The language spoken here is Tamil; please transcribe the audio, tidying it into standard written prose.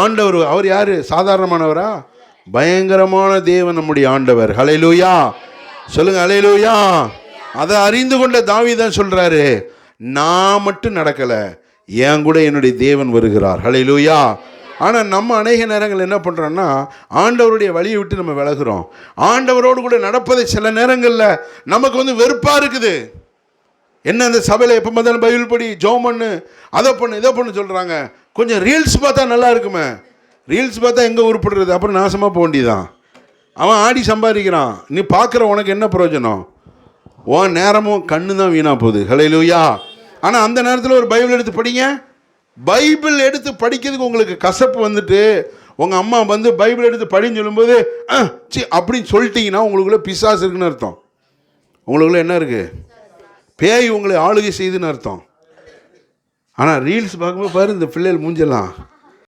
ஆண்டவர் அவர் யாரு? சாதாரணமானவரா? பயங்கரமான தேவன் நம்முடைய ஆண்டவர். ஹல்லேலூயா சொல்லுங்க, ஹல்லேலூயா. அதை அறிந்து கொண்ட தாவீது சொல்றாரு, நான் மட்டும் நடக்கல, என் கூட என்னுடைய தேவன் வருகிறார். ஹல்லேலூயா. ஆனால் நம்ம அநேக நேரங்கள் என்ன பண்ணுறோன்னா, ஆண்டவருடைய வழியை விட்டு நம்ம விலகுறோம். ஆண்டவரோடு கூட நடப்பதை சில நேரங்களில் நமக்கு வெறுப்பாக இருக்குது. என்ன இந்த சபையில் எப்போ பார்த்தாலும் பைபிள் படி, ஜெபம் பண்ணு, அதை பண்ணு, இதை பண்ணு சொல்கிறாங்க. கொஞ்சம் ரீல்ஸ் பார்த்தா நல்லா இருக்குமே. ரீல்ஸ் பார்த்தா எங்கே உருப்படுறது? அப்புறம் நாசமாக போக வேண்டியதான். அவன் ஆடி சம்பாதிக்கிறான், நீ பார்க்குற உனக்கு என்ன பிரயோஜனம்? உன் நேரமும் கண்ணு தான் வீணாக போகுது. ஹல்லேலூயா. ஆனால் அந்த நேரத்தில் ஒரு பைபிள் எடுத்து படிங்க. பைபிள் எடுத்து படிக்கிறதுக்கு உங்களுக்கு கசப்பு வந்துட்டு, உங்கள் அம்மா பைபிள் எடுத்து படின்னு சொல்லும்போது அப்படின்னு சொல்லிட்டீங்கன்னா உங்களுக்குள்ள பிசாசு இருக்குன்னு அர்த்தம். உங்களுக்குள்ள என்ன இருக்குது? பேய் உங்களை ஆளுகை செய்துன்னு அர்த்தம். ஆனால் ரீல்ஸ் பார்க்கும்போது பாரு, இந்த பிள்ளைகள் மூஞ்செல்லாம்